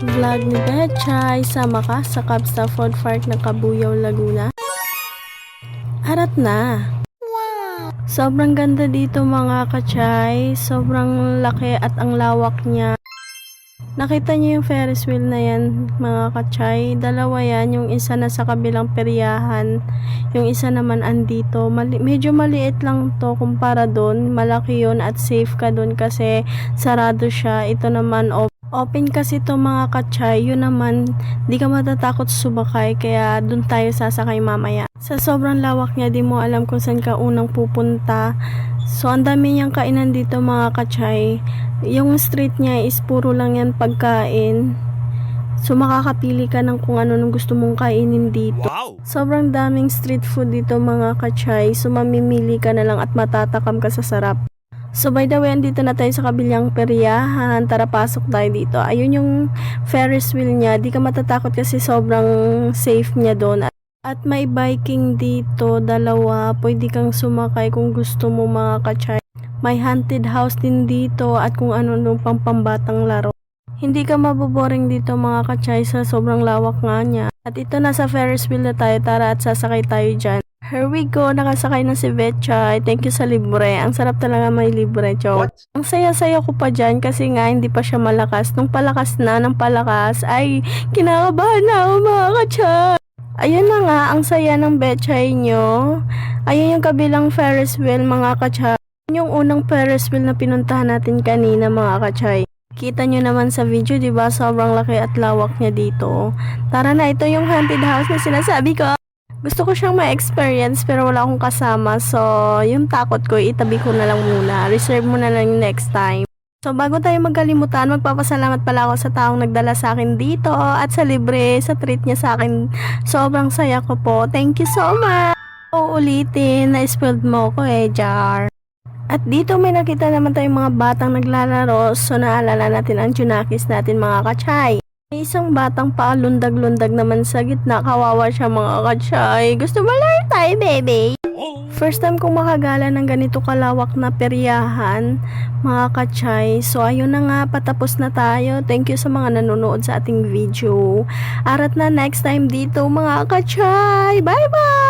Vlog ni Betchay, sama ka sa Kabsta Food Park ng Cabuyao, Laguna. Arat na! Sobrang ganda dito mga kachay, sobrang laki at ang lawak niya. Nakita niyo yung Ferris wheel na yan mga kachay, dalawa yan, yung isa na sa kabilang peryahan, yung isa naman andito. Medyo maliit lang to kumpara doon, malaki yun at safe ka doon kasi sarado siya. Ito naman open kasi to mga kachay, yun naman di ka matatakot sumakay kaya doon tayo sasakay mamaya. Sa sobrang lawak niya di mo alam kung saan ka unang pupunta. So ang dami niyang kainan dito mga kachay. Yung street niya is puro lang yan pagkain. So makakapili ka ng kung ano nung gusto mong kainin dito. Wow! Sobrang daming street food dito mga kachay. So mamimili ka na lang at matatakam ka sa sarap. So by the way, andito na tayo sa kabilang peryahan. Tara, pasok tayo dito. Ayun yung Ferris wheel niya. Di ka matatakot kasi sobrang safe niya doon. At may biking dito, dalawa. Pwede kang sumakay kung gusto mo mga kachay. May haunted house din dito at kung ano nung pambatang laro. Hindi ka maboboring dito mga kachay sa sobrang lawak nga niya. At ito na sa Ferris wheel na tayo. Tara at sasakay tayo dyan. Here we go, nakasakay na si Betchay. Thank you sa libre. Ang sarap talaga may libre, joke. Ang saya-saya ko pa dyan kasi nga hindi pa siya malakas. Nung palakas na ng palakas, ay kinakabahan na ako mga kachay. Ayun na nga, ang saya ng Betchay nyo. Ayun yung kabilang Ferris wheel mga kachay. Yung unang Ferris wheel na pinuntahan natin kanina mga kachay. Kita nyo naman sa video, diba? Sobrang laki at lawak niya dito. Tara na, ito yung haunted house na sinasabi ko. Gusto ko siyang ma-experience pero wala akong kasama. So, yung takot ko, itabi ko na lang muna. Reserve mo na lang yung next time. So, bago tayo magkalimutan, magpapasalamat pala ako sa taong nagdala sa akin dito at sa libre, sa treat niya sa akin. Sobrang saya ko po. Thank you so much. Uulitin, na-spoiled mo ko Jar. At dito may nakita naman tayong mga batang naglalaro. So, naalala natin ang Junakis natin mga kachay. May isang batang paalundag-lundag naman sa gitna. Kawawa siya mga kachay. Gusto mo lang tayo, baby? First time kong makagala ng ganito kalawak na peryahan, mga kachay. So, ayun na nga, patapos na tayo. Thank you sa mga nanonood sa ating video. Arat na next time dito, mga kachay. Bye-bye!